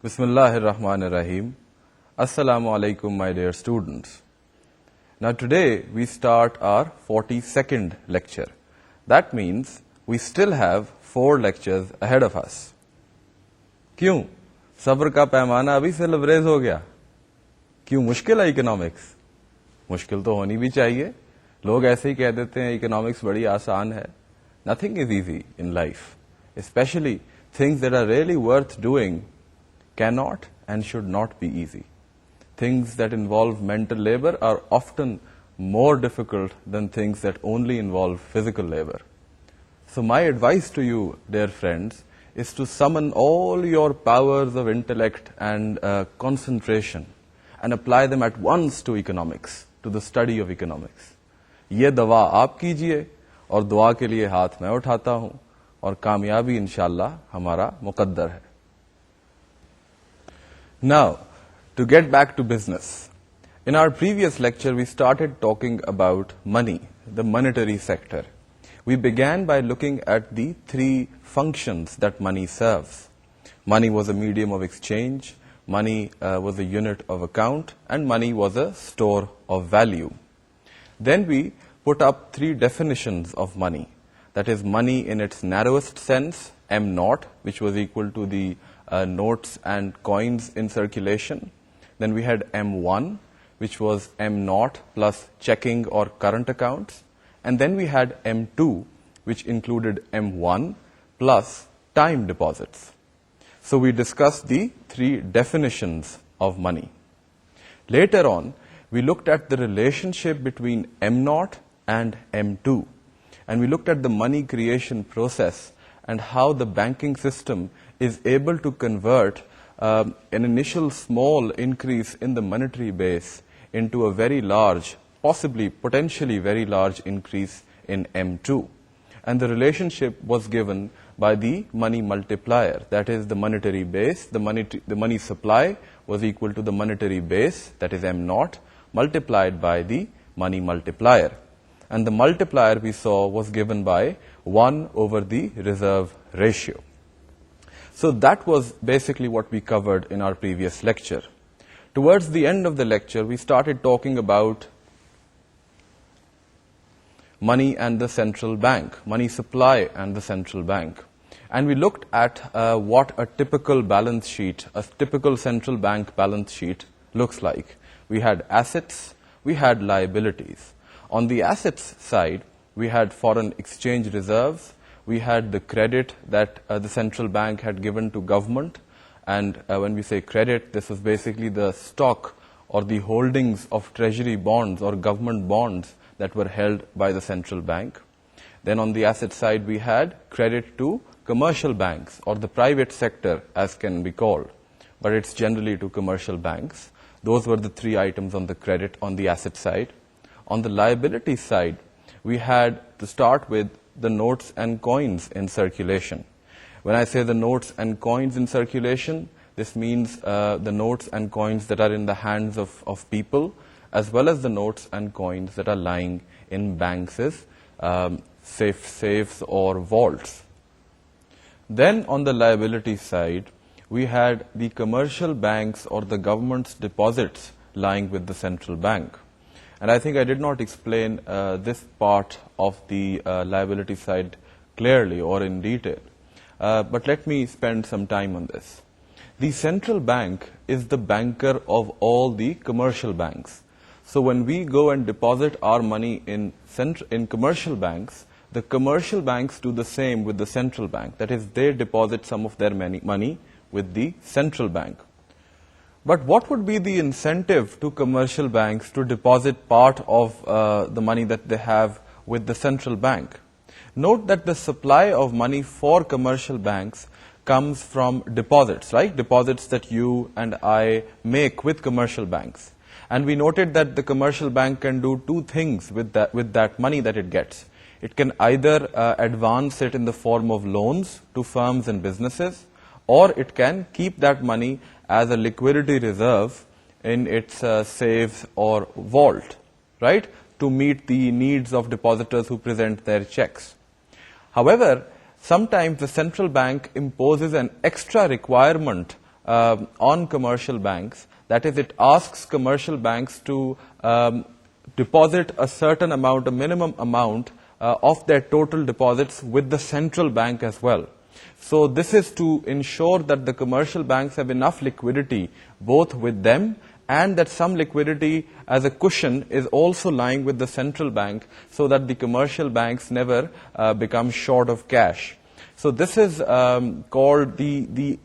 Bismillahirrahmanirrahim. Assalamu alaikum, my dear students. Now today we start our 42nd lecture. That means we still have 4 lectures ahead of us. क्यों? सब्र का पैमाना अभी से लबरेज हो गया? क्यों मुश्किल है इकोनॉमिक्स? मुश्किल तो होनी भी चाहिए. लोग ऐसे ही कह देते हैं इकोनॉमिक्स बड़ी आसान है. Nothing is easy in life. Especially things that are really worth doing cannot and should not be easy. Things that involve mental labor are often more difficult than things that only involve physical labor. So my advice to you, dear friends, is to summon all your powers of intellect and concentration and apply them at once to economics, to the study of economics. ये दवा आप कीजिए और दुआ के लिए हाथ मैं उठाता हूं और कामयाबी इंशाल्लाह हमारा मुकद्दर है. Now, to get back to business. In our previous lecture, we started talking about money, the monetary sector. We began by looking at the 3 functions that money serves. Money was a medium of exchange, money was a unit of account, and money was a store of value. Then we put up 3 definitions of money. That is, money in its narrowest sense, M0, which was equal to the notes and coins in circulation. Then we had M1, which was M0 plus checking or current accounts. And then we had M2, which included M1 plus time deposits. So we discussed the 3 definitions of money. Later on, we looked at the relationship between M0 and M2. And we looked at the money creation process and how the banking system is able to convert an initial small increase in the monetary base into a very large, possibly, potentially very large increase in M2. And the relationship was given by the money multiplier. That is, the monetary base, the money supply was equal to the monetary base, that is M0, multiplied by the money multiplier. And the multiplier we saw was given by 1 over the reserve ratio. So that was basically what we covered in our previous lecture. Towards the end of the lecture, we started talking about money and the central bank, money supply and the central bank. And we looked at what a typical balance sheet, a typical central bank balance sheet looks like. We had assets, we had liabilities. On the assets side, we had foreign exchange reserves, we had the credit that the central bank had given to government. And when we say credit, this is basically the stock or the holdings of treasury bonds or government bonds that were held by the central bank. Then on the asset side, we had credit to commercial banks or the private sector, as can be called. But it's generally to commercial banks. Those were the 3 items on the credit on the asset side. On the liability side, we had to start with the notes and coins in circulation. When I say the notes and coins in circulation, this means the notes and coins that are in the hands of people, as well as the notes and coins that are lying in banks' safes or vaults. Then on the liability side, we had the commercial banks or the government's deposits lying with the central bank. And I think I did not explain this part of the liability side clearly or in detail. But let me spend some time on this. The central bank is the banker of all the commercial banks. So when we go and deposit our money in commercial banks, the commercial banks do the same with the central bank. That is, they deposit some of their money with the central bank. But what would be the incentive to commercial banks to deposit part of the money that they have with the central bank? Note that the supply of money for commercial banks comes from deposits, right? Deposits that you and I make with commercial banks. And we noted that the commercial bank can do 2 things with that money that it gets. It can either advance it in the form of loans to firms and businesses, or it can keep that money as a liquidity reserve in its safe or vault, right, to meet the needs of depositors who present their checks. However, sometimes the central bank imposes an extra requirement on commercial banks. That is, it asks commercial banks to deposit a certain amount, a minimum amount of their total deposits with the central bank as well. So this is to ensure that the commercial banks have enough liquidity both with them, and that some liquidity as a cushion is also lying with the central bank, so that the commercial banks never become short of cash. So this is called the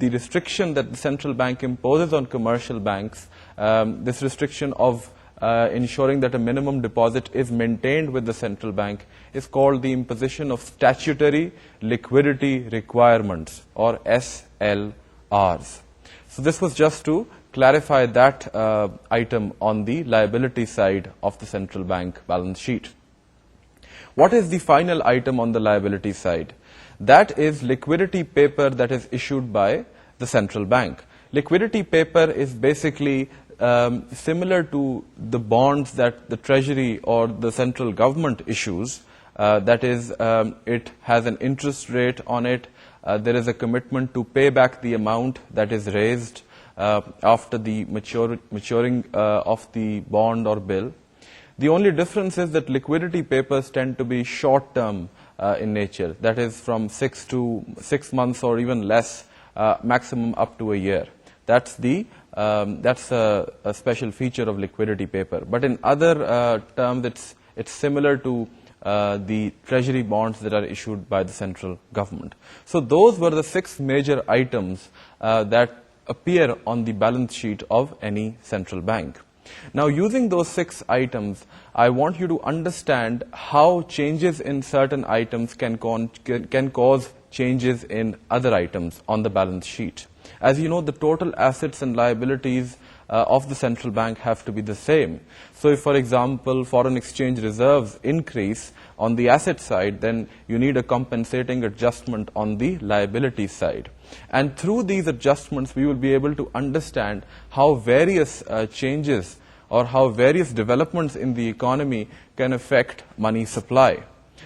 restriction that the central bank imposes on commercial banks, this restriction of ensuring that a minimum deposit is maintained with the central bank, is called the imposition of statutory liquidity requirements, or SLRs. So this was just to clarify that item on the liability side of the central bank balance sheet. What is the final item on the liability side? That is liquidity paper that is issued by the central bank. Liquidity paper is basically similar to the bonds that the Treasury or the central government issues. That is, it has an interest rate on it. There is a commitment to pay back the amount that is raised after the maturing of the bond or bill. The only difference is that liquidity papers tend to be short-term in nature. That is, from 6 months or even less, maximum up to a year. That's a special feature of liquidity paper. But in other terms, it's similar to the treasury bonds that are issued by the central government. So those were the 6 major items that appear on the balance sheet of any central bank. Now, using those 6 items, I want you to understand how changes in certain items can cause changes in other items on the balance sheet. As you know, the total assets and liabilities of the central bank have to be the same. So if, for example, foreign exchange reserves increase on the asset side, then you need a compensating adjustment on the liability side. And through these adjustments, we will be able to understand how various changes or how various developments in the economy can affect money supply.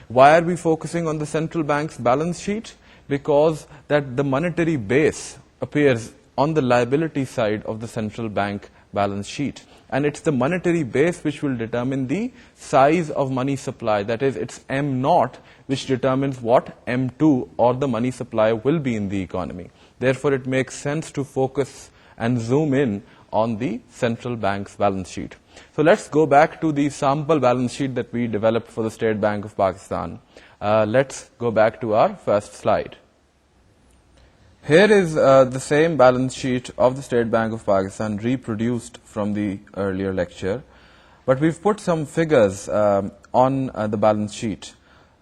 Why are we focusing on the central bank's balance sheet? Because that the monetary base appears on the liability side of the central bank balance sheet. And it's the monetary base which will determine the size of money supply. That is, it's M0 which determines what M2 or the money supply will be in the economy. Therefore, it makes sense to focus and zoom in on the central bank's balance sheet. So let's go back to the sample balance sheet that we developed for the State Bank of Pakistan. Let's go back to our first slide. Here is the same balance sheet of the State Bank of Pakistan reproduced from the earlier lecture. But we've put some figures on the balance sheet.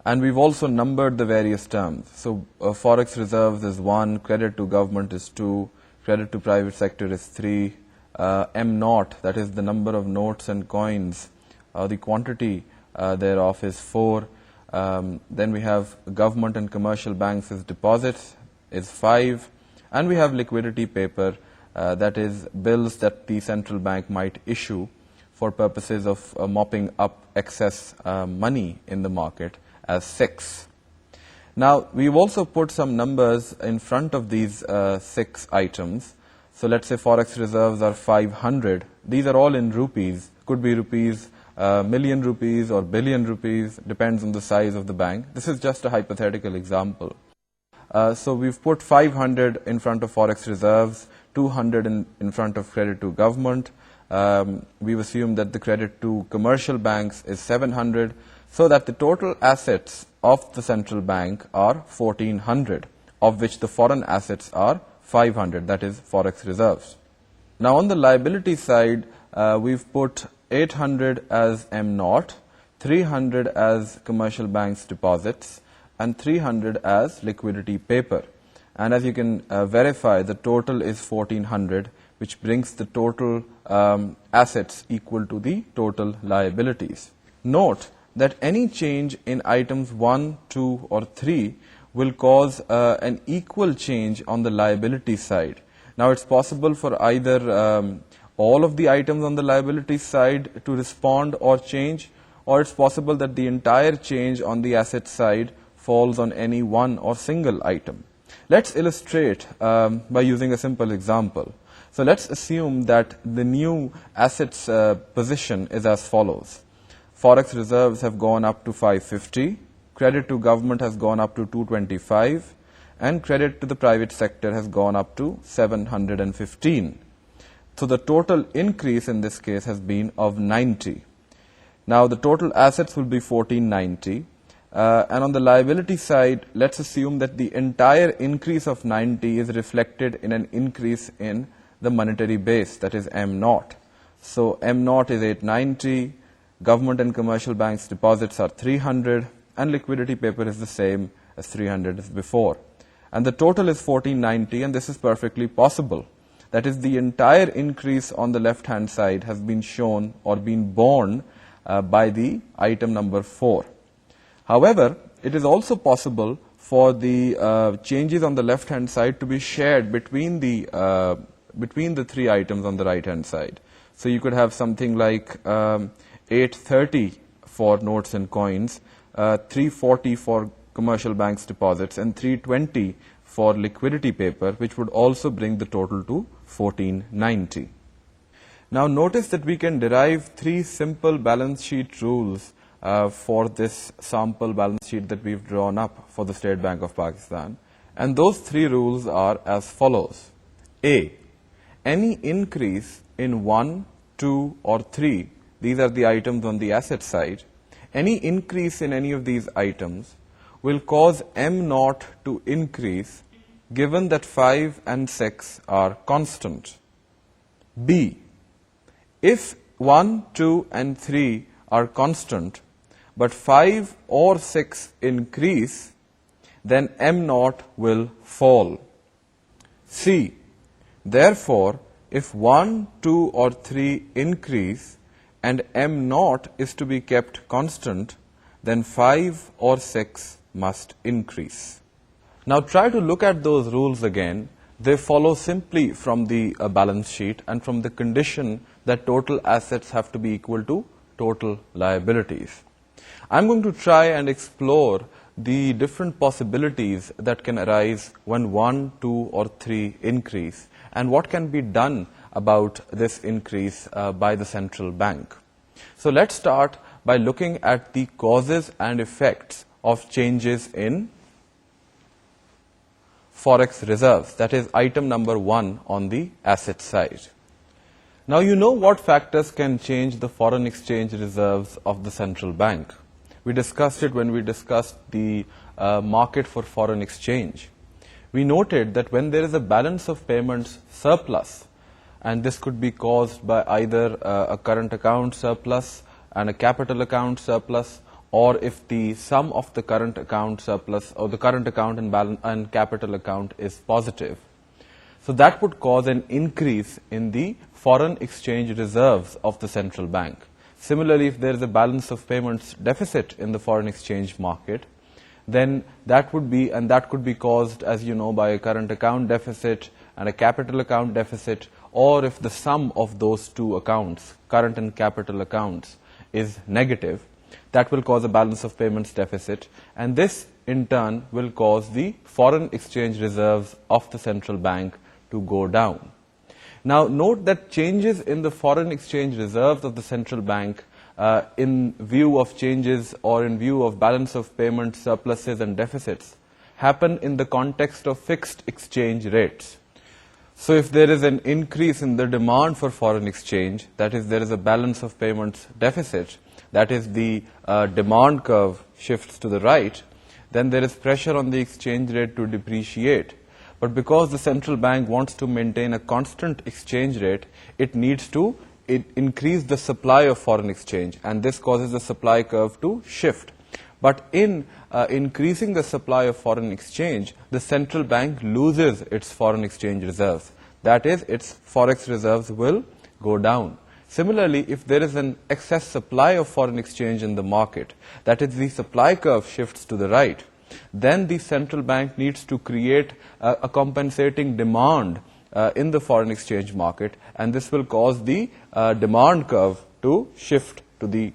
And we've also numbered the various terms. So forex reserves is 1, credit to government is 2, credit to private sector is 3, M0, that is the number of notes and coins, the quantity thereof is 4. Then we have government and commercial banks as deposits is 5. And we have liquidity paper, that is bills that the central bank might issue for purposes of mopping up excess money in the market, as 6. Now, we've also put some numbers in front of these 6 items. So let's say forex reserves are 500. These are all in rupees. Could be rupees, million rupees or billion rupees, depends on the size of the bank. This is just a hypothetical example. So we've put 500 in front of forex reserves, 200 in front of credit to government. We've assumed that the credit to commercial banks is 700, so that the total assets of the central bank are 1400, of which the foreign assets are 500, that is forex reserves. Now on the liability side, we've put 800 as M0, 300 as commercial banks deposits, and 300 as liquidity paper. And as you can verify, the total is 1400, which brings the total assets equal to the total liabilities. Note that any change in items 1, 2, or 3 will cause an equal change on the liability side. Now, it's possible for either all of the items on the liability side to respond or change, or it's possible that the entire change on the asset side falls on any one or single item. Let's illustrate by using a simple example. So let's assume that the new assets position is as follows. Forex reserves have gone up to 550, credit to government has gone up to 225, and credit to the private sector has gone up to 715. So the total increase in this case has been of 90. Now the total assets will be 1490. And on the liability side, let's assume that the entire increase of 90 is reflected in an increase in the monetary base, that is M0. So M0 is 890, government and commercial banks deposits are 300, and liquidity paper is the same as 300 as before. And the total is 1490, and this is perfectly possible. That is, the entire increase on the left-hand side has been shown or been borne by the item number 4. However, it is also possible for the changes on the left-hand side to be shared between the three items on the right-hand side. So you could have something like 830 for notes and coins, 340 for commercial banks deposits, and 320 for liquidity paper, which would also bring the total to 1490. Now notice that we can derive three simple balance sheet rules for this sample balance sheet that we've drawn up for the State Bank of Pakistan. And those three rules are as follows. A, any increase in 1, 2, or 3, these are the items on the asset side, any increase in any of these items will cause M0 to increase given that 5 and 6 are constant. B, if 1, 2, and 3 are constant, but 5 or 6 increase, then M0 will fall. C, therefore, if 1, 2, or 3 increase and M0 is to be kept constant, then 5 or 6 must increase. Now try to look at those rules again. They follow simply from the balance sheet and from the condition that total assets have to be equal to total liabilities. I'm going to try and explore the different possibilities that can arise when 1, 2, or 3 increase, and what can be done about this increase by the central bank. So let's start by looking at the causes and effects of changes in forex reserves, that is item number 1 on the asset side. Now you know what factors can change the foreign exchange reserves of the central bank. We discussed it when we discussed the market for foreign exchange. We noted that when there is a balance of payments surplus, and this could be caused by either a current account surplus and a capital account surplus, or if the sum of the current account surplus or the current account and capital account is positive. So that would cause an increase in the foreign exchange reserves of the central bank. Similarly, if there is a balance of payments deficit in the foreign exchange market, then that could be caused, as you know, by a current account deficit and a capital account deficit, or if the sum of those two accounts, current and capital accounts, is negative, that will cause a balance of payments deficit, and this in turn will cause the foreign exchange reserves of the central bank to go down. Now note that changes in the foreign exchange reserves of the central bank in view of changes or in view of balance of payments, surpluses and deficits happen in the context of fixed exchange rates. So if there is an increase in the demand for foreign exchange, that is, there is a balance of payments deficit, that is, the demand curve shifts to the right, then there is pressure on the exchange rate to depreciate. But because the central bank wants to maintain a constant exchange rate, it needs to increase the supply of foreign exchange, and this causes the supply curve to shift. But in increasing the supply of foreign exchange, the central bank loses its foreign exchange reserves. That is, its forex reserves will go down. Similarly, if there is an excess supply of foreign exchange in the market, that is, the supply curve shifts to the right, then the central bank needs to create a compensating demand in the foreign exchange market, and this will cause the demand curve to shift to the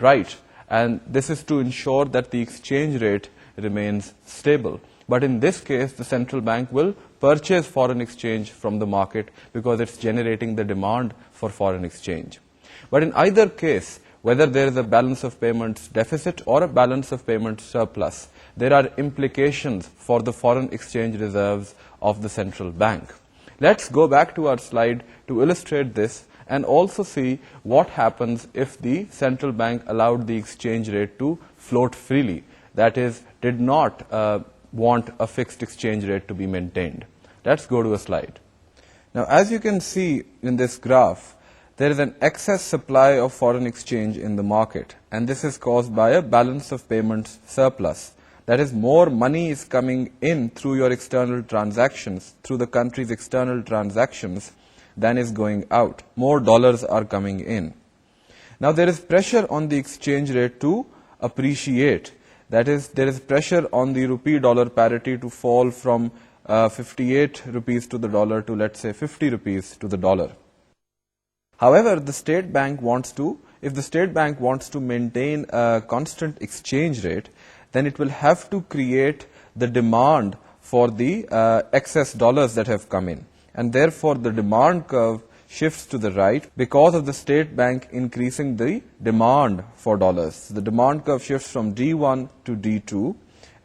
right. And this is to ensure that the exchange rate remains stable. But in this case, the central bank will purchase foreign exchange from the market because it's generating the demand for foreign exchange. But in either case, whether there is a balance of payments deficit or a balance of payments surplus, there are implications for the foreign exchange reserves of the central bank. Let's go back to our slide to illustrate this and also see what happens if the central bank allowed the exchange rate to float freely, that is, did not want a fixed exchange rate to be maintained. Let's go to a slide. Now, as you can see in this graph, there is an excess supply of foreign exchange in the market, and this is caused by a balance of payments surplus. That is, more money is coming in through your external transactions, through the country's external transactions, than is going out. More dollars are coming in. Now, there is pressure on the exchange rate to appreciate. That is, there is pressure on the rupee-dollar parity to fall from 58 rupees to the dollar to, let's say, 50 rupees to the dollar. However, the state bank wants to, if the state bank wants to maintain a constant exchange rate, then it will have to create the demand for the excess dollars that have come in. And therefore, the demand curve shifts to the right because of the state bank increasing the demand for dollars. The demand curve shifts from D1 to D2.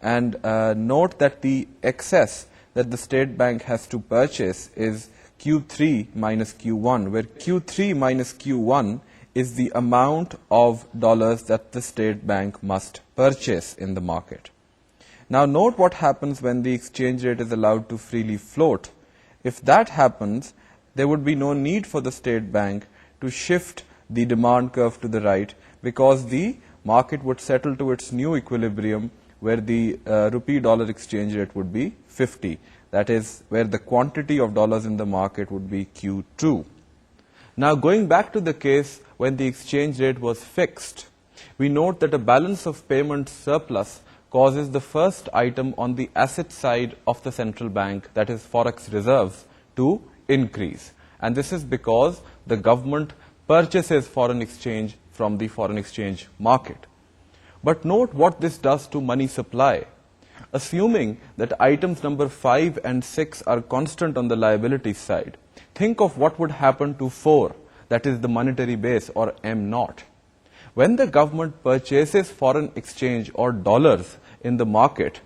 And note that the excess that the state bank has to purchase is Q3 minus Q1, where Q3 minus Q1 is the amount of dollars that the state bank must purchase in the market. Now, note what happens when the exchange rate is allowed to freely float. If that happens, there would be no need for the state bank to shift the demand curve to the right because the market would settle to its new equilibrium where the rupee-dollar exchange rate would be 50. That is, where the quantity of dollars in the market would be Q2. Now, going back to the case when the exchange rate was fixed, we note that a balance of payments surplus causes the first item on the asset side of the central bank, that is forex reserves, to increase. And this is because the government purchases foreign exchange from the foreign exchange market. But note what this does to money supply. Assuming that items number 5 and 6 are constant on the liability side, think of what would happen to 4, that is the monetary base, or M0. When the government purchases foreign exchange or dollars in the market,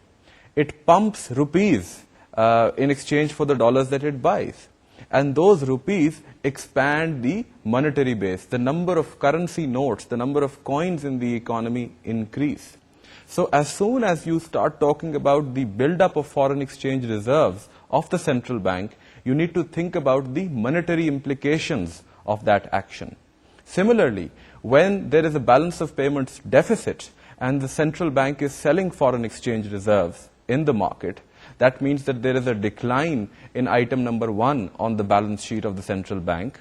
it pumps rupees in exchange for the dollars that it buys. And those rupees expand the monetary base. The number of currency notes, the number of coins in the economy increase. So as soon as you start talking about the buildup of foreign exchange reserves of the central bank, you need to think about the monetary implications of that action. Similarly, when there is a balance of payments deficit and the central bank is selling foreign exchange reserves in the market, that means that there is a decline in item number 1 on the balance sheet of the central bank.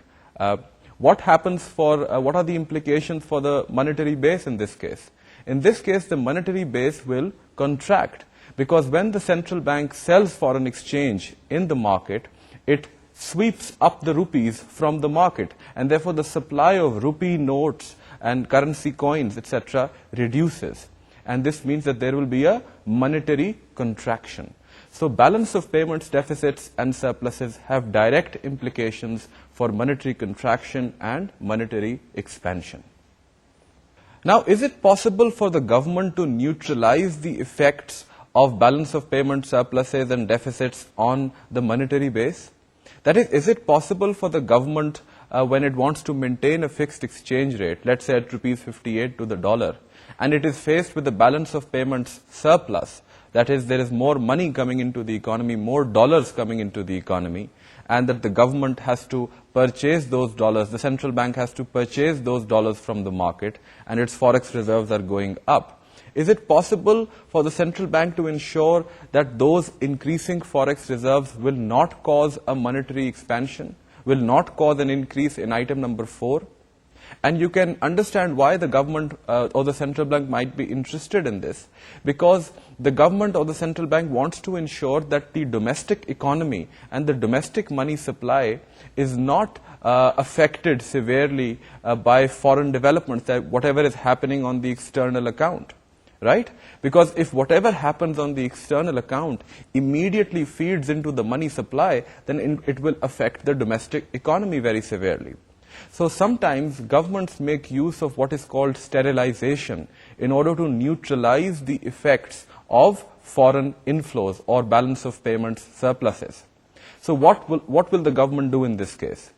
What happens for, what are the implications for the monetary base in this case? In this case, the monetary base will contract because when the central bank sells foreign exchange in the market, it sweeps up the rupees from the market, and therefore the supply of rupee notes and currency coins, etc., reduces. And this means that there will be a monetary contraction. So balance of payments deficits and surpluses have direct implications for monetary contraction and monetary expansion. Now, is it possible for the government to neutralize the effects of balance of payments surpluses and deficits on the monetary base? That is it possible for the government, when it wants to maintain a fixed exchange rate, let's say at rupees 58 to the dollar, and it is faced with the balance of payments surplus, that is, there is more money coming into the economy, more dollars coming into the economy, and that the government has to purchase those dollars, the central bank has to purchase those dollars from the market, and its forex reserves are going up. Is it possible for the central bank to ensure that those increasing forex reserves will not cause a monetary expansion, will not cause an increase in item number 4? And you can understand why the government or the central bank might be interested in this, because the government or the central bank wants to ensure that the domestic economy and the domestic money supply is not affected severely by foreign developments, that whatever is happening on the external account. right? Because if whatever happens on the external account immediately feeds into the money supply, then it will affect the domestic economy very severely. So sometimes governments make use of what is called sterilization in order to neutralize the effects of foreign inflows or balance of payments surpluses. So what will the government do in this case?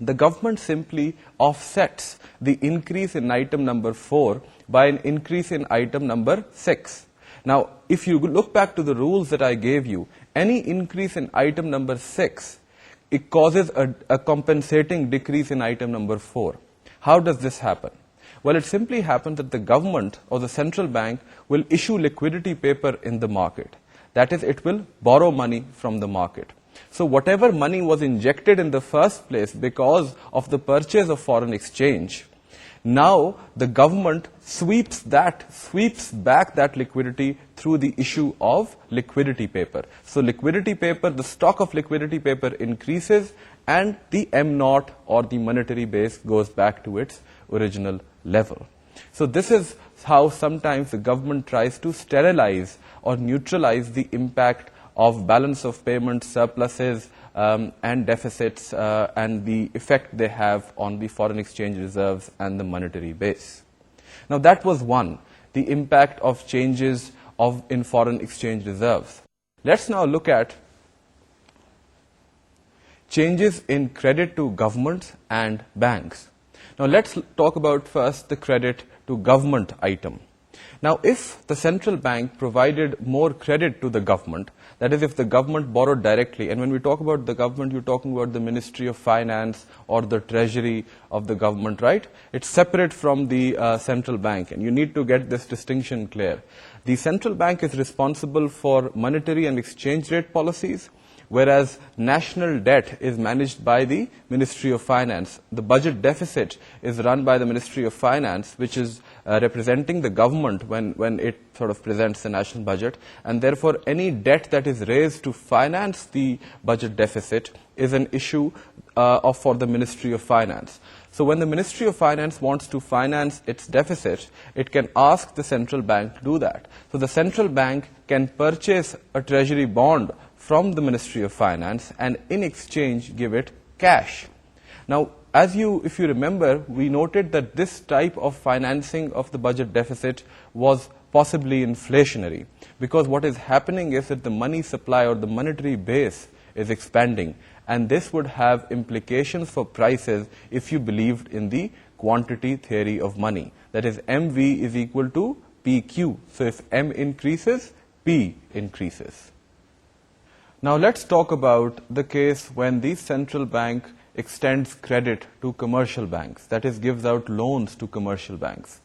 The government simply offsets the increase in item number 4 by an increase in item number 6. Now, if you look back to the rules that I gave you, any increase in item number 6, it causes a compensating decrease in item number 4. How does this happen? Well, it simply happens that the government or the central bank will issue liquidity paper in the market. That is, it will borrow money from the market. So whatever money was injected in the first place because of the purchase of foreign exchange, now the government sweeps back that liquidity through the issue of liquidity paper. So liquidity paper, the stock of liquidity paper increases and the M0 or the monetary base goes back to its original level. So this is how sometimes the government tries to sterilize or neutralize the impact of balance of payments, surpluses, and deficits, and the effect they have on the foreign exchange reserves and the monetary base. Now that was one, the impact of changes in foreign exchange reserves. Let's now look at changes in credit to governments and banks. Now let's talk about first the credit to government item. Now, if the central bank provided more credit to the government, that is, if the government borrowed directly, and when we talk about the government, you're talking about the Ministry of Finance or the Treasury of the government, right? It's separate from the central bank, and you need to get this distinction clear. The central bank is responsible for monetary and exchange rate policies, whereas national debt is managed by the Ministry of Finance. The budget deficit is run by the Ministry of Finance, which is representing the government when it sort of presents the national budget, and therefore any debt that is raised to finance the budget deficit is an issue for the Ministry of Finance. So when the Ministry of Finance wants to finance its deficit, it can ask the central bank to do that. So the central bank can purchase a treasury bond from the Ministry of Finance and in exchange give it cash. Now, if you remember, we noted that this type of financing of the budget deficit was possibly inflationary, because what is happening is that the money supply or the monetary base is expanding, and this would have implications for prices if you believed in the quantity theory of money. That is, MV is equal to PQ. So if M increases, P increases. Now let's talk about the case when the central bank extends credit to commercial banks, that is, gives out loans to commercial banks.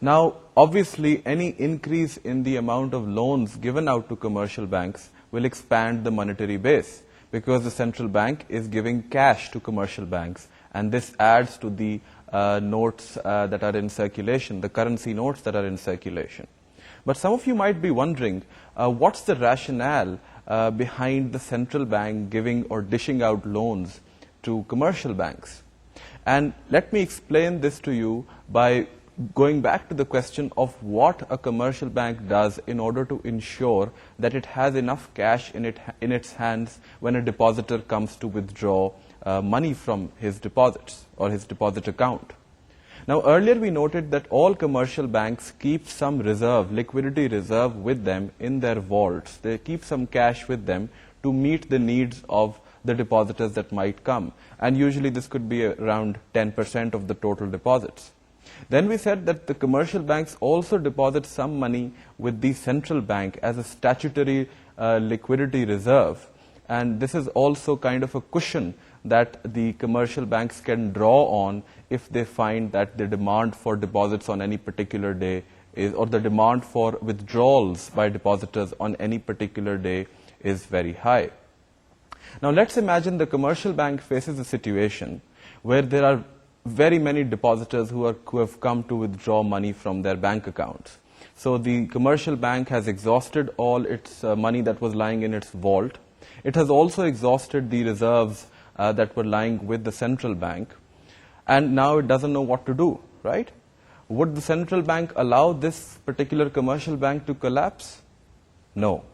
Now, obviously, any increase in the amount of loans given out to commercial banks will expand the monetary base, because the central bank is giving cash to commercial banks, and this adds to the notes that are in circulation, the currency notes that are in circulation. But some of you might be wondering, what's the rationale behind the central bank giving or dishing out loans to commercial banks? And let me explain this to you by going back to the question of what a commercial bank does in order to ensure that it has enough cash in its hands when a depositor comes to withdraw money from his deposits or his deposit account. Now, earlier we noted that all commercial banks keep some reserve, liquidity reserve with them in their vaults. They keep some cash with them to meet the needs of the depositors that might come. And usually this could be around 10% of the total deposits. Then we said that the commercial banks also deposit some money with the central bank as a statutory liquidity reserve. And this is also kind of a cushion that the commercial banks can draw on if they find that the demand for deposits on any particular day is, or the demand for withdrawals by depositors on any particular day is very high. Now let's imagine the commercial bank faces a situation where there are very many depositors who have come to withdraw money from their bank accounts. So the commercial bank has exhausted all its money that was lying in its vault. It has also exhausted the reserves that were lying with the central bank, and now it doesn't know what to do, right? Would the central bank allow this particular commercial bank to collapse? No.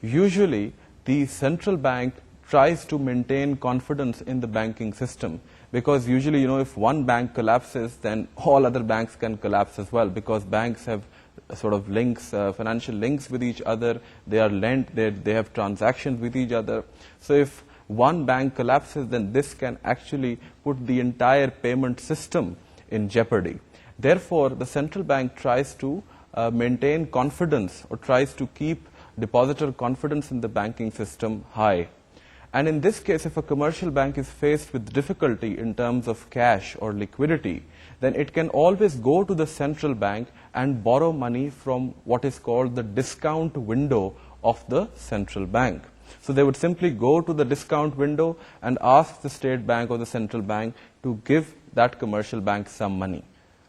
Usually, the central bank tries to maintain confidence in the banking system, because usually, if one bank collapses, then all other banks can collapse as well, because banks have sort of links, financial links with each other. They are lent, they have transactions with each other. So if one bank collapses, then this can actually put the entire payment system in jeopardy. Therefore, the central bank tries to maintain confidence, or tries to keep depositor confidence in the banking system high. And in this case, if a commercial bank is faced with difficulty in terms of cash or liquidity, then it can always go to the central bank and borrow money from what is called the discount window of the central bank. So they would simply go to the discount window and ask the state bank or the central bank to give that commercial bank some money.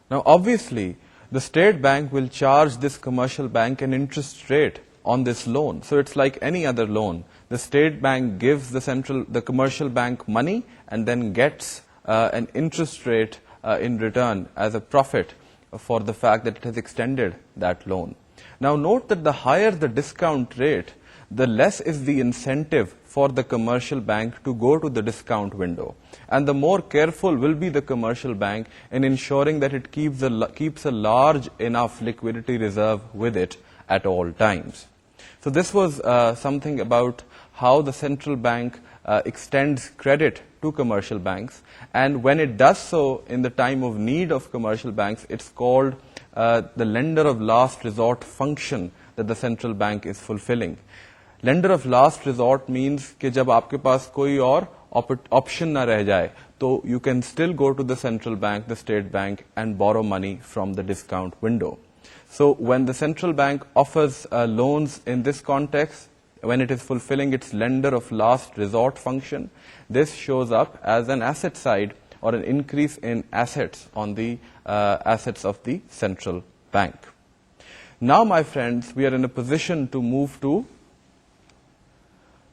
Now, obviously, the state bank will charge this commercial bank an interest rate on this loan. So it's like any other loan. The state bank gives the commercial bank money and then gets an interest rate in return as a profit for the fact that it has extended that loan. Now, note that the higher the discount rate, the less is the incentive for the commercial bank to go to the discount window. And the more careful will be the commercial bank in ensuring that it keeps a large enough liquidity reserve with it at all times. So this was something about how the central bank extends credit to commercial banks. And when it does so in the time of need of commercial banks, it's called the lender of last resort function that the central bank is fulfilling. Lender of last resort means कि जब आपके पास कोई और option ना रह जाए, तो you can still go to the central bank, the state bank, and borrow money from the discount window. So when the central bank offers loans in this context, when it is fulfilling its lender of last resort function, this shows up as an asset side or an increase in assets on the assets of the central bank. Now, my friends, we are in a position to move to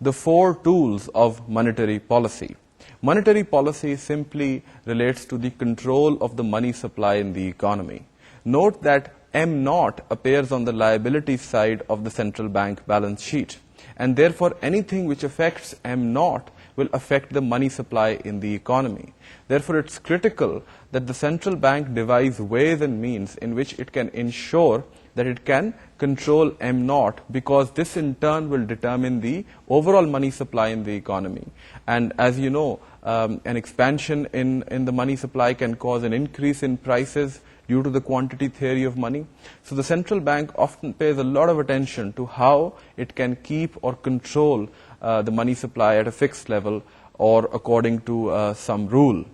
the 4 tools of monetary policy. Monetary policy simply relates to the control of the money supply in the economy. Note that M0 appears on the liability side of the central bank balance sheet, and therefore anything which affects M0 will affect the money supply in the economy. Therefore, it's critical that the central bank devise ways and means in which it can ensure that it can control M0, because this in turn will determine the overall money supply in the economy. And as you know, an expansion in the money supply can cause an increase in prices due to the quantity theory of money. So the central bank often pays a lot of attention to how it can keep or control the money supply at a fixed level or according to some rule.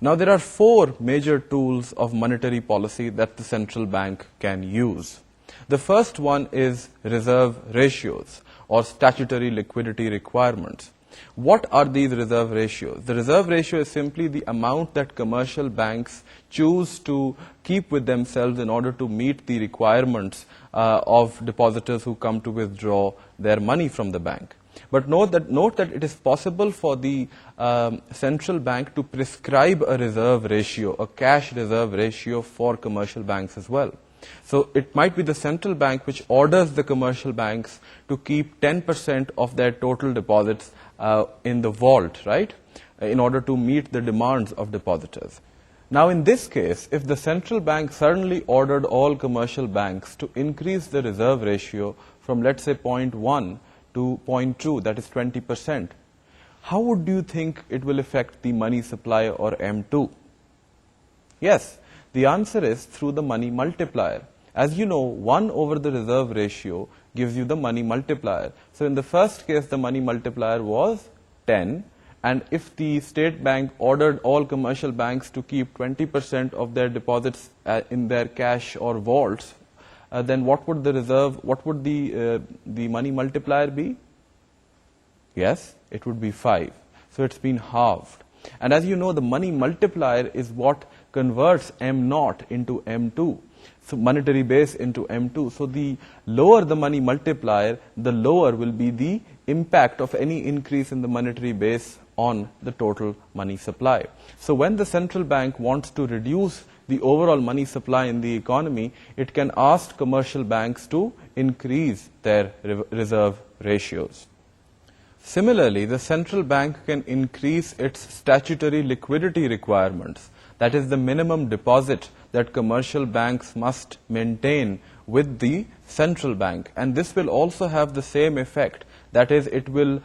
Now, there are 4 major tools of monetary policy that the central bank can use. The first one is reserve ratios or statutory liquidity requirements. What are these reserve ratios? The reserve ratio is simply the amount that commercial banks choose to keep with themselves in order to meet the requirements of depositors who come to withdraw their money from the bank. But note that it is possible for the central bank to prescribe a reserve ratio, a cash reserve ratio for commercial banks as well. So it might be the central bank which orders the commercial banks to keep 10% of their total deposits in the vault, right, in order to meet the demands of depositors. Now, in this case, if the central bank suddenly ordered all commercial banks to increase the reserve ratio from, let's say, 0.1 to 0.2, that is 20%, how would you think it will affect the money supply or M2? Yes, the answer is through the money multiplier. As you know, 1 over the reserve ratio gives you the money multiplier. So in the first case, the money multiplier was 10. And if the state bank ordered all commercial banks to keep 20% of their deposits in their cash or vaults, then what would the money multiplier be? Yes, it would be 5. So it's been halved. And as you know, the money multiplier is what converts M0 into M2. So monetary base into M2. So the lower the money multiplier, the lower will be the impact of any increase in the monetary base on the total money supply. So when the central bank wants to reduce the overall money supply in the economy, it can ask commercial banks to increase their reserve ratios. Similarly, the central bank can increase its statutory liquidity requirements, that is the minimum deposit that commercial banks must maintain with the central bank. And this will also have the same effect, that is, it will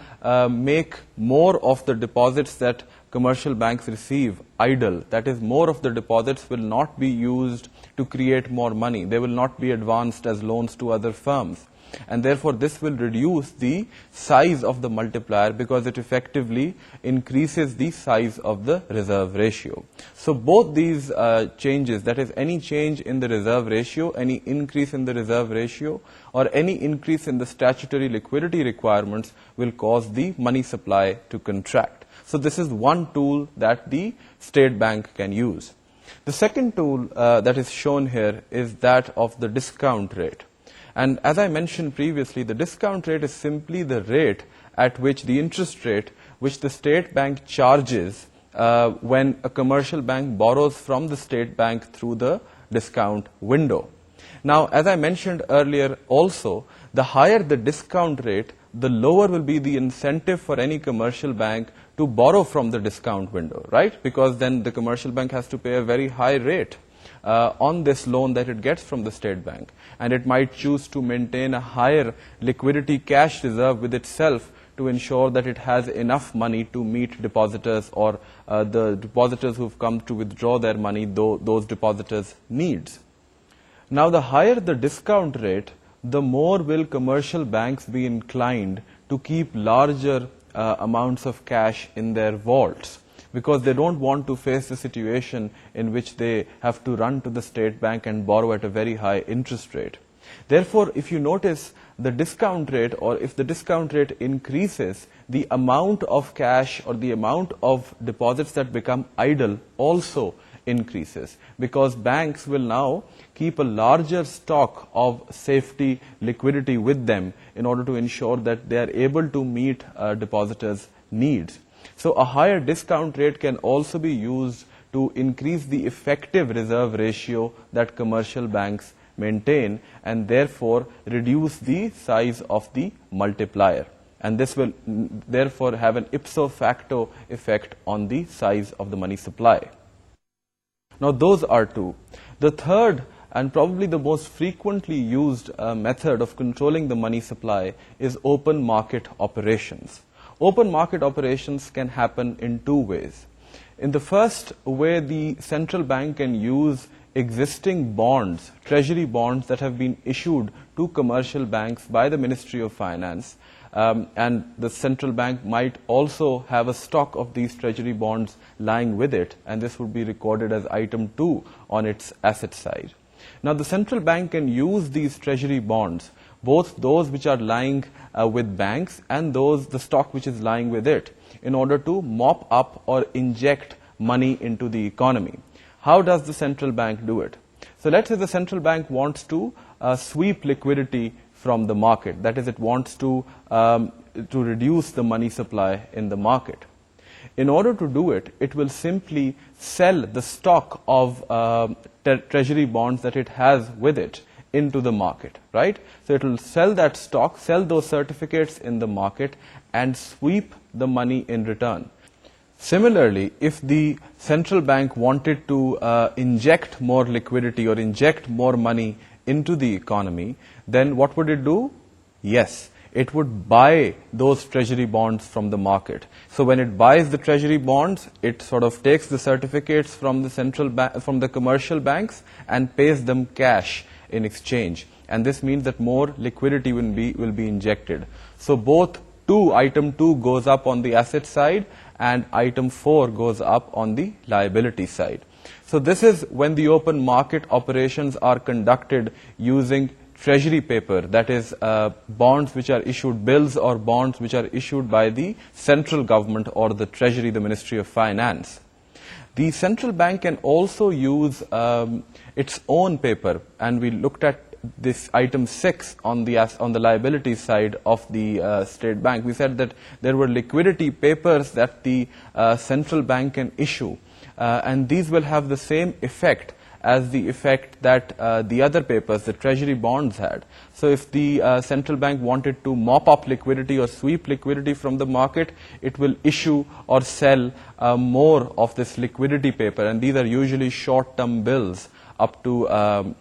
make more of the deposits that commercial banks receive idle. That is, more of the deposits will not be used to create more money. They will not be advanced as loans to other firms. And therefore, this will reduce the size of the multiplier because it effectively increases the size of the reserve ratio. So both these changes, that is, any change in the reserve ratio, any increase in the reserve ratio, or any increase in the statutory liquidity requirements will cause the money supply to contract. So this is one tool that the state bank can use. The second tool that is shown here is that of the discount rate. And as I mentioned previously, the discount rate is simply the rate at which the interest rate which the state bank charges when a commercial bank borrows from the state bank through the discount window. Now, as I mentioned earlier also, the higher the discount rate, the lower will be the incentive for any commercial bank to borrow from the discount window, right? Because then the commercial bank has to pay a very high rate on this loan that it gets from the state bank. And it might choose to maintain a higher liquidity cash reserve with itself to ensure that it has enough money to meet depositors or the depositors who've come to withdraw their money, those depositors' needs. Now, the higher the discount rate, the more will commercial banks be inclined to keep larger amounts of cash in their vaults, because they don't want to face the situation in which they have to run to the state bank and borrow at a very high interest rate. Therefore, if you notice the discount rate, or if the discount rate increases, the amount of cash or the amount of deposits that become idle also increases, because banks will now keep a larger stock of safety liquidity with them in order to ensure that they are able to meet depositors' needs. So a higher discount rate can also be used to increase the effective reserve ratio that commercial banks maintain, and therefore reduce the size of the multiplier. And this will therefore have an ipso facto effect on the size of the money supply. Now, those are two. The third and probably the most frequently used method of controlling the money supply is open market operations. Open market operations can happen in two ways. In the first way, the central bank can use existing bonds, treasury bonds that have been issued to commercial banks by the Ministry of Finance, and the central bank might also have a stock of these treasury bonds lying with it, and this would be recorded as item 2 on its asset side. Now, the central bank can use these treasury bonds, both those which are lying with banks and the stock which is lying with it, in order to mop up or inject money into the economy. How does the central bank do it? So let's say the central bank wants to sweep liquidity from the market. That is, it wants to reduce the money supply in the market. In order to do it, it will simply sell the stock of treasury bonds that it has with it into the market, right? So it will sell that stock, sell those certificates in the market, and sweep the money in return. Similarly, if the central bank wanted to inject more liquidity or inject more money into the economy, then what would it do? Yes, it would buy those treasury bonds from the market. So when it buys the treasury bonds, it sort of takes the certificates from the from the commercial banks and pays them cash in exchange. And this means that more liquidity will be injected. So both item 2 goes up on the asset side, and item 4 goes up on the liability side. So this is when the open market operations are conducted using treasury paper, that is bonds which are issued, bills or bonds which are issued by the central government or the treasury, the Ministry of Finance. The central bank can also use its own paper, and we looked at this item 6 on the liability side of the State Bank. We said that there were liquidity papers that the central bank can issue, and these will have the same effect as the effect that the other papers, the treasury bonds, had. So if the central bank wanted to mop up liquidity or sweep liquidity from the market, it will issue or sell more of this liquidity paper, and these are usually short-term bills up to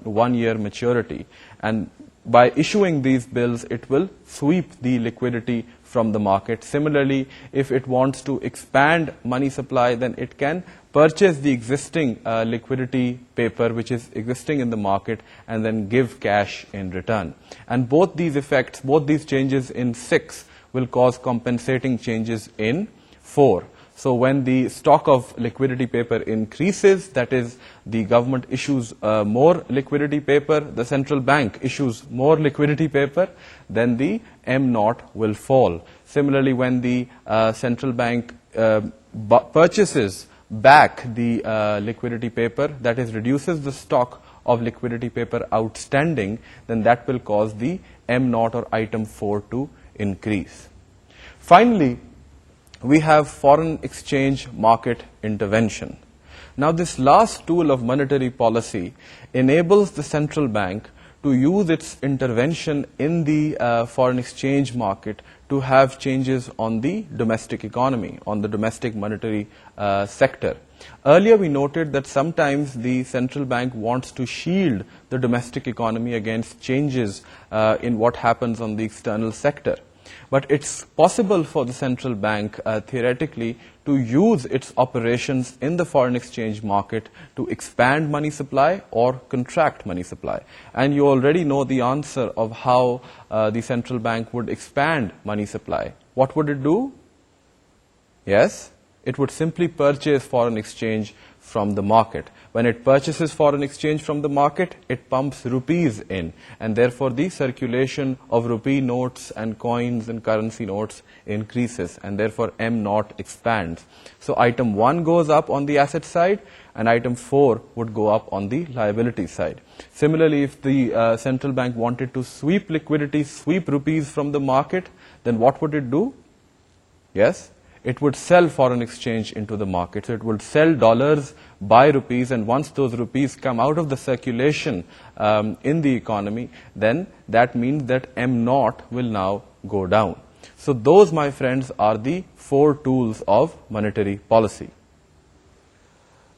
1 year maturity. And by issuing these bills, it will sweep the liquidity from the market. Similarly, if it wants to expand money supply, then it can purchase the existing liquidity paper which is existing in the market and then give cash in return. And both these effects, both these changes in 6 will cause compensating changes in 4. So when the stock of liquidity paper increases, that is, the government issues more liquidity paper, the central bank issues more liquidity paper, then the M0 will fall. Similarly, when the central bank purchases back the liquidity paper, that is, reduces the stock of liquidity paper outstanding, then that will cause the M0 or item 4 to increase. Finally, we have foreign exchange market intervention. Now, this last tool of monetary policy enables the central bank to use its intervention in the foreign exchange market to have changes on the domestic economy, on the domestic monetary sector. Earlier, we noted that sometimes the central bank wants to shield the domestic economy against changes in what happens on the external sector. But it's possible for the central bank, theoretically, to use its operations in the foreign exchange market to expand money supply or contract money supply. And you already know the answer of how the central bank would expand money supply. What would it do? Yes, it would simply purchase foreign exchange from the market. When it purchases foreign exchange from the market, it pumps rupees in, and therefore the circulation of rupee notes and coins and currency notes increases, and therefore M0 expands. So item 1 goes up on the asset side, and item 4 would go up on the liability side. Similarly, if the central bank wanted to sweep liquidity, sweep rupees from the market, then what would it do? Yes, it would sell foreign exchange into the market. So it would sell dollars, buy rupees, and once those rupees come out of the circulation in the economy, then that means that M0 will now go down. So those, my friends, are the 4 tools of monetary policy.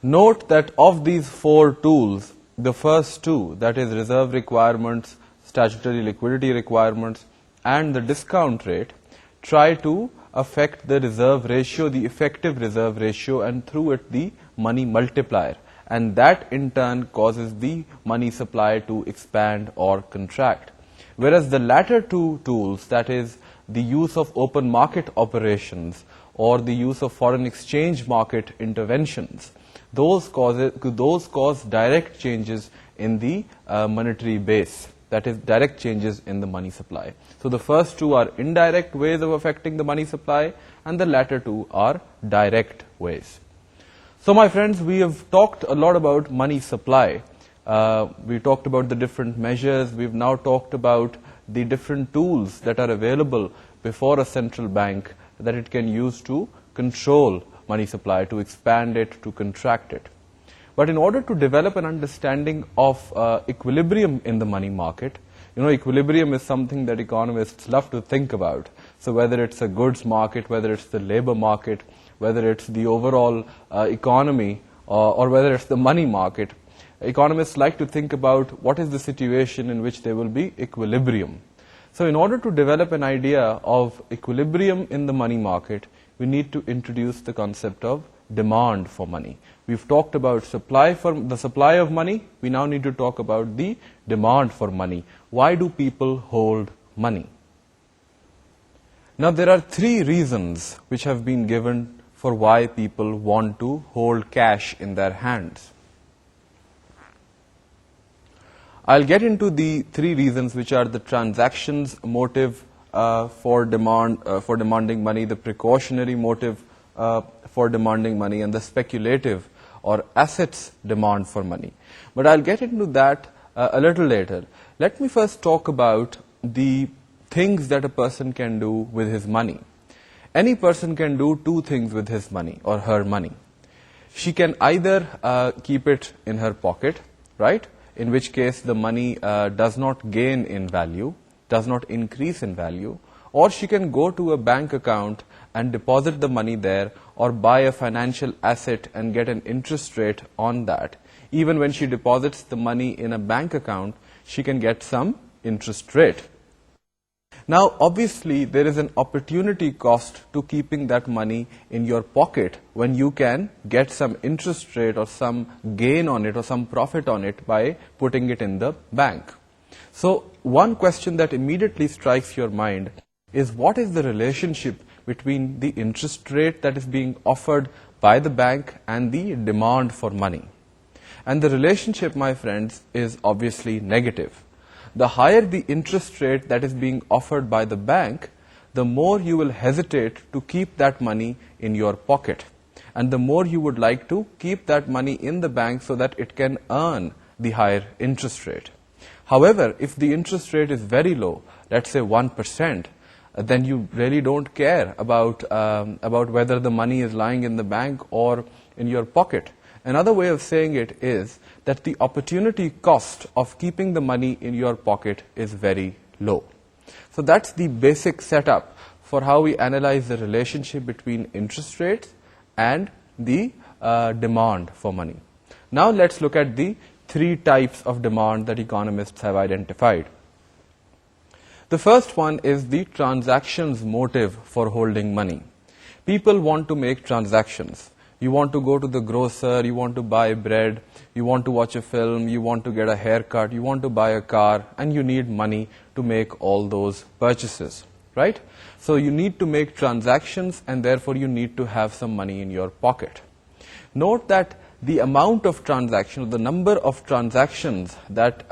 Note that of these 4 tools, the first 2, that is reserve requirements, statutory liquidity requirements, and the discount rate, try to affect the reserve ratio, the effective reserve ratio, and through it the money multiplier. And that in turn causes the money supply to expand or contract. Whereas the latter 2 tools, that is the use of open market operations or the use of foreign exchange market interventions, those cause direct changes in the monetary base. That is, direct changes in the money supply. So the first 2 are indirect ways of affecting the money supply, and the latter 2 are direct ways. So my friends, we have talked a lot about money supply. We talked about the different measures. We've now talked about the different tools that are available before a central bank that it can use to control money supply, to expand it, to contract it. But in order to develop an understanding of equilibrium in the money market, equilibrium is something that economists love to think about. So whether it's a goods market, whether it's the labor market, whether it's the overall economy, or whether it's the money market, economists like to think about what is the situation in which there will be equilibrium. So in order to develop an idea of equilibrium in the money market, we need to introduce the concept of demand for money. We've talked about the supply of money. We now need to talk about the demand for money. Why do people hold money? Now, there are 3 reasons which have been given for why people want to hold cash in their hands. I'll get into the 3 reasons, which are the transactions motive for demanding money, the precautionary motive for demanding money, and the speculative or assets demand for money. But I'll get into that a little later. Let me first talk about the things that a person can do with his money. Any person can do two things with his money or her money. She can either keep it in her pocket, right? In which case the money does not gain in value, does not increase in value, or she can go to a bank account and deposit the money there, or buy a financial asset and get an interest rate on that. Even when she deposits the money in a bank account, she can get some interest rate. Now, obviously, there is an opportunity cost to keeping that money in your pocket when you can get some interest rate or some gain on it or some profit on it by putting it in the bank. So, one question that immediately strikes your mind is, what is the relationship between the interest rate that is being offered by the bank and the demand for money? And the relationship, my friends, is obviously negative. The higher the interest rate that is being offered by the bank, the more you will hesitate to keep that money in your pocket. And the more you would like to keep that money in the bank so that it can earn the higher interest rate. However, if the interest rate is very low, let's say 1%, then you really don't care about whether the money is lying in the bank or in your pocket. Another way of saying it is that the opportunity cost of keeping the money in your pocket is very low. So that's the basic setup for how we analyze the relationship between interest rates and the demand for money. Now let's look at the three types of demand that economists have identified. The first one is the transactions motive for holding money. People want to make transactions. You want to go to the grocer, you want to buy bread, you want to watch a film, you want to get a haircut, you want to buy a car, and you need money to make all those purchases, right? So you need to make transactions, and therefore you need to have some money in your pocket. Note that the amount of transactions, the number of transactions that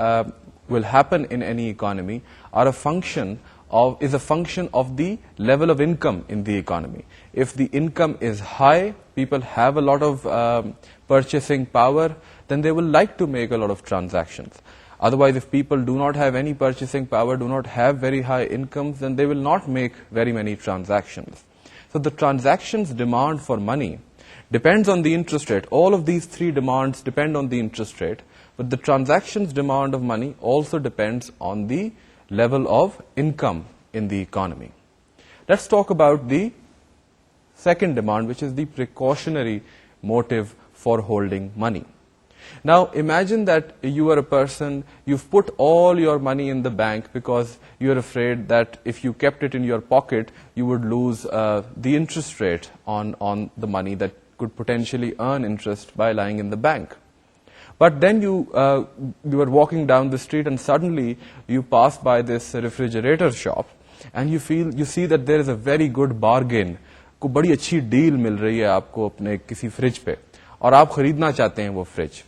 will happen in any economy is a function of the level of income in the economy. If the income is high, people have a lot of purchasing power, then they will like to make a lot of transactions. Otherwise, if people do not have any purchasing power, do not have very high incomes, then they will not make very many transactions. So the transactions demand for money depends on the interest rate. All of these three demands depend on the interest rate, but the transactions demand of money also depends on the level of income in the economy. Let's talk about the second demand, which is the precautionary motive for holding money. Now imagine that you are a person, you've put all your money in the bank because you're afraid that if you kept it in your pocket, you would lose the interest rate on the money that could potentially earn interest by lying in the bank. But then you are walking down the street and suddenly you pass by this refrigerator shop and you see that there is a very good bargain. को बड़ी अच्छी deal मिल रही है आपको अपने किसी fridge पे और आप खरीदना चाहते हैं वो fridge.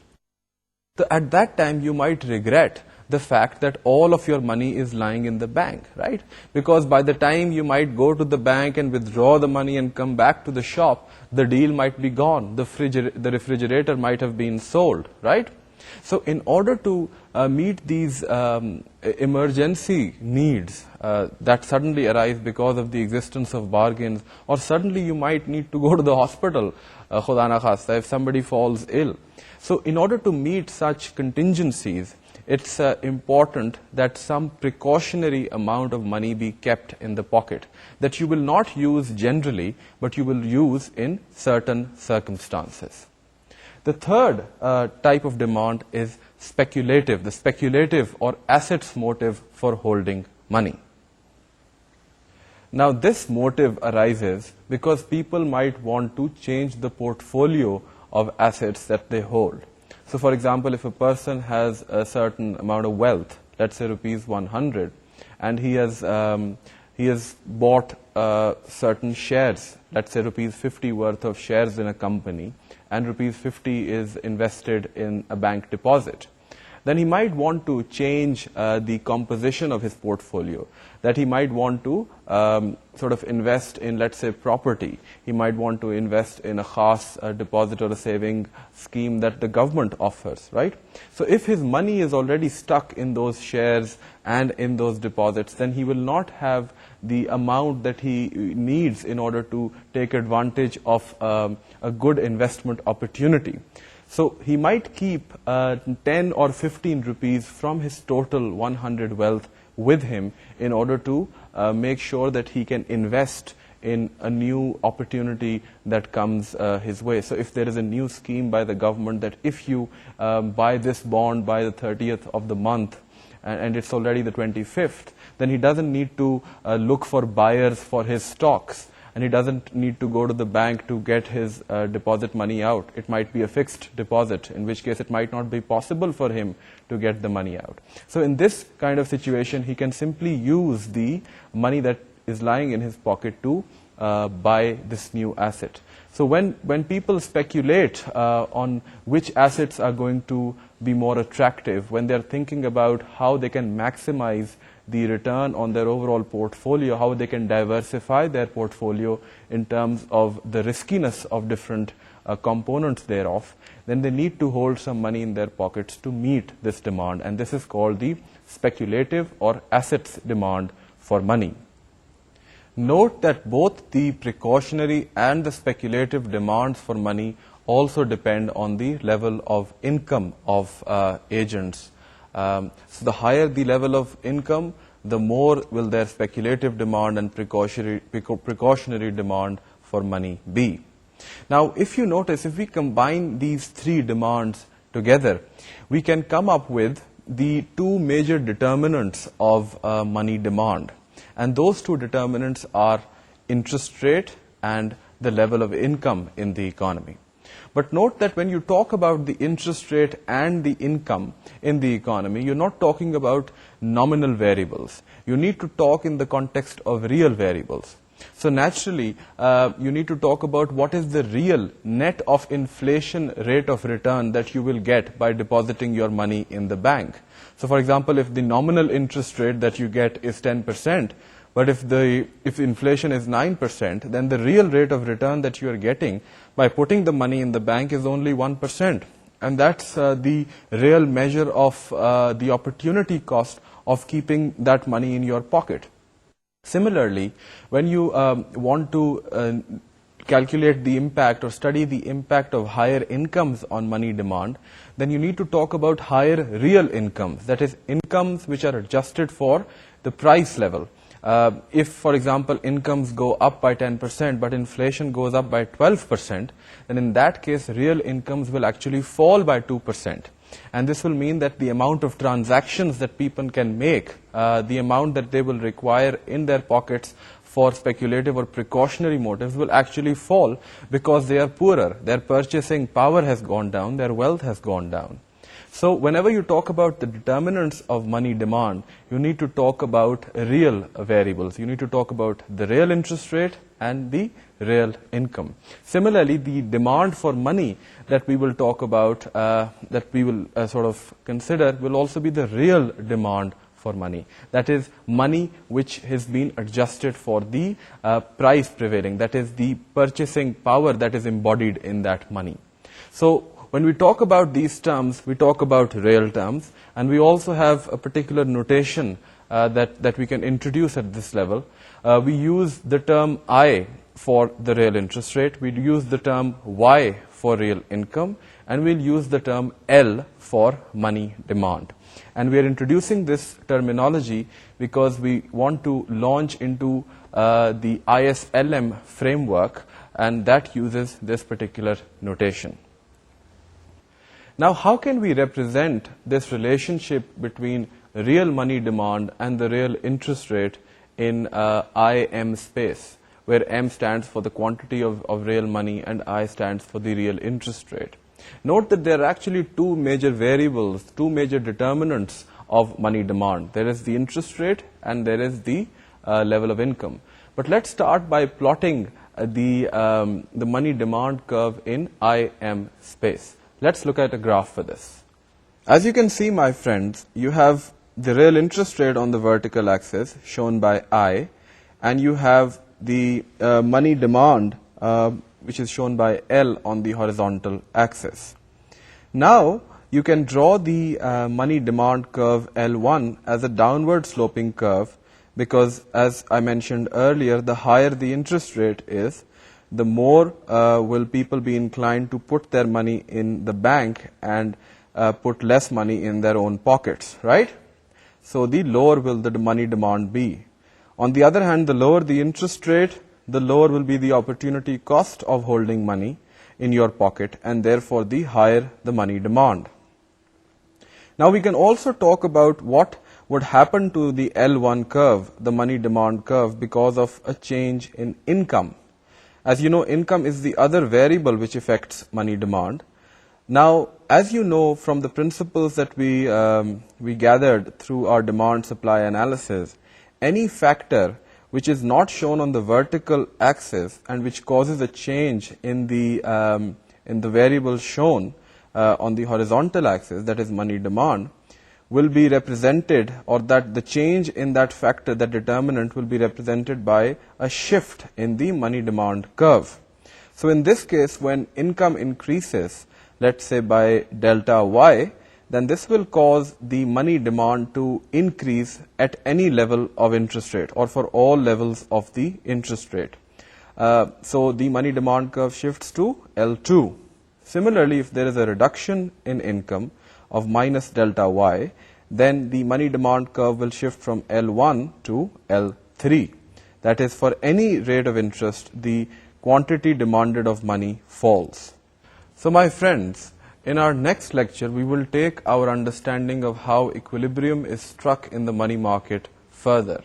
So at that time you might regret the fact that all of your money is lying in the bank, right? Because by the time you might go to the bank and withdraw the money and come back to the shop, the deal might be gone. The refrigerator might have been sold, right? So in order to meet these emergency needs that suddenly arise because of the existence of bargains, or suddenly you might need to go to the hospital, khuda na khasta, if somebody falls ill. So in order to meet such contingencies, it's important that some precautionary amount of money be kept in the pocket that you will not use generally, but you will use in certain circumstances. The third type of demand is speculative, the speculative or assets motive for holding money. Now this motive arises because people might want to change the portfolio of assets that they hold. So for example, if a person has a certain amount of wealth, let's say rupees 100, and he has bought certain shares, let's say rupees 50 worth of shares in a company, and rupees 50 is invested in a bank deposit. then he might want to change the composition of his portfolio, that he might want to sort of invest in, let's say, property. He might want to invest in a khas deposit or a saving scheme that the government offers, right? So if his money is already stuck in those shares and in those deposits, then he will not have the amount that he needs in order to take advantage of a good investment opportunity. So he might keep 10 or 15 rupees from his total 100 wealth with him in order to make sure that he can invest in a new opportunity that comes his way. So if there is a new scheme by the government that if you buy this bond by the 30th of the month, and it's already the 25th, then he doesn't need to look for buyers for his stocks, and he doesn't need to go to the bank to get his deposit money out. It might be a fixed deposit, in which case it might not be possible for him to get the money out. So in this kind of situation, he can simply use the money that is lying in his pocket to buy this new asset. So when people speculate on which assets are going to be more attractive, when they're thinking about how they can maximize the return on their overall portfolio, how they can diversify their portfolio in terms of the riskiness of different components thereof, then they need to hold some money in their pockets to meet this demand. And this is called the speculative or assets demand for money. Note that both the precautionary and the speculative demands for money also depend on the level of income of agents. So the higher the level of income, the more will their speculative demand and precautionary demand for money be. Now, if you notice, if we combine these three demands together, we can come up with the two major determinants of money demand. And those two determinants are interest rate and the level of income in the economy. But note that when you talk about the interest rate and the income in the economy, you're not talking about nominal variables. You need to talk in the context of real variables. So naturally, you need to talk about what is the real net of inflation rate of return that you will get by depositing your money in the bank. So for example, if the nominal interest rate that you get is 10%, but if inflation is 9%, then the real rate of return that you are getting by putting the money in the bank is only 1%. And that's the real measure of the opportunity cost of keeping that money in your pocket. Similarly, when you want to calculate the impact or study the impact of higher incomes on money demand, then you need to talk about higher real incomes, that is, incomes which are adjusted for the price level. If, for example, incomes go up by 10%, but inflation goes up by 12%, then in that case, real incomes will actually fall by 2%. And this will mean that the amount of transactions that people can make, the amount that they will require in their pockets for speculative or precautionary motives will actually fall because they are poorer. Their purchasing power has gone down, their wealth has gone down. So whenever you talk about the determinants of money demand, you need to talk about real variables. You need to talk about the real interest rate and the real income. Similarly, the demand for money that we will talk about, that we will sort of consider, will also be the real demand for money. That is, money which has been adjusted for the price prevailing. That is, the purchasing power that is embodied in that money. So when we talk about these terms, we talk about real terms, and we also have a particular notation that we can introduce at this level. We use the term I for the real interest rate, we use the term Y for real income, and we'll use the term L for money demand. And we are introducing this terminology because we want to launch into the ISLM framework, and that uses this particular notation. Now, how can we represent this relationship between real money demand and the real interest rate in IM space, where M stands for the quantity of real money and I stands for the real interest rate? Note that there are actually two major variables, two major determinants of money demand. There is the interest rate and there is the level of income. But let's start by plotting the money demand curve in IM space. Let's look at a graph for this. As you can see, my friends, you have the real interest rate on the vertical axis shown by I, and you have the money demand which is shown by L on the horizontal axis. Now you can draw the money demand curve L1 as a downward sloping curve, because as I mentioned earlier, the higher the interest rate is, the more will people be inclined to put their money in the bank and put less money in their own pockets, right? So the lower will the money demand be. On the other hand, the lower the interest rate, the lower will be the opportunity cost of holding money in your pocket, and therefore the higher the money demand. Now we can also talk about what would happen to the L1 curve, the money demand curve, because of a change in income. As you know, income is the other variable which affects money demand. Now, as you know from the principles that we gathered through our demand supply analysis, any factor which is not shown on the vertical axis and which causes a change in the variable shown on the horizontal axis, that is money demand, will be represented, or that the change in that factor, that determinant, will be represented by a shift in the money demand curve. So in this case, when income increases, let's say by delta y, then this will cause the money demand to increase at any level of interest rate, or for all levels of the interest rate. So the money demand curve shifts to L2. Similarly, if there is a reduction in income of minus delta y, then the money demand curve will shift from L1 to L3. That is, for any rate of interest, the quantity demanded of money falls. So my friends, in our next lecture, we will take our understanding of how equilibrium is struck in the money market further.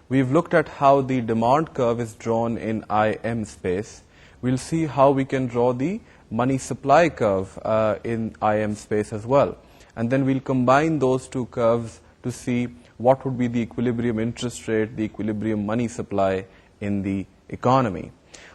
We've looked at how the demand curve is drawn in IM space. We'll see how we can draw the money supply curve in IM space as well. And then we'll combine those two curves to see what would be the equilibrium interest rate, the equilibrium money supply in the economy.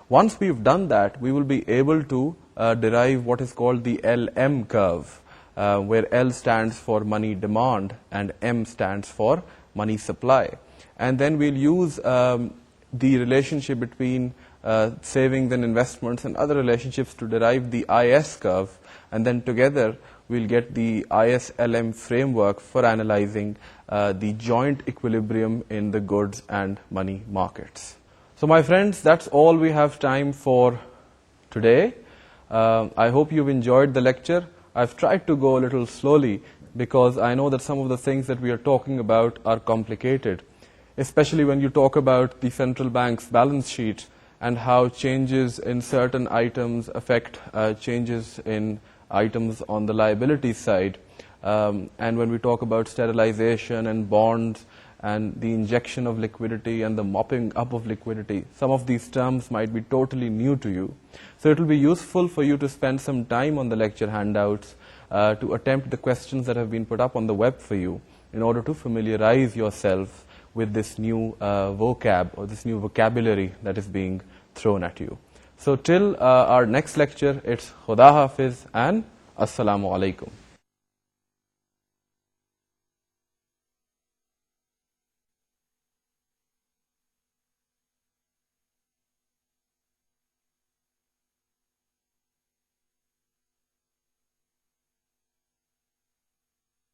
Once we've done that, we will be able to derive what is called the LM curve, where L stands for money demand and M stands for money supply. And then we'll use the relationship between savings and investments and other relationships to derive the IS curve, and then together we'll get the IS-LM framework for analyzing the joint equilibrium in the goods and money markets. So my friends, that's all we have time for today. I hope you've enjoyed the lecture. I've tried to go a little slowly because I know that some of the things that we are talking about are complicated, especially when you talk about the central bank's balance sheet and how changes in certain items affect changes in items on the liability side. And when we talk about sterilization and bonds and the injection of liquidity and the mopping up of liquidity, some of these terms might be totally new to you. So it will be useful for you to spend some time on the lecture handouts to attempt the questions that have been put up on the web for you in order to familiarize yourself with this new vocab or this new vocabulary that is being thrown at you. So till our next lecture, it's Khuda Hafiz and Assalamu Alaikum.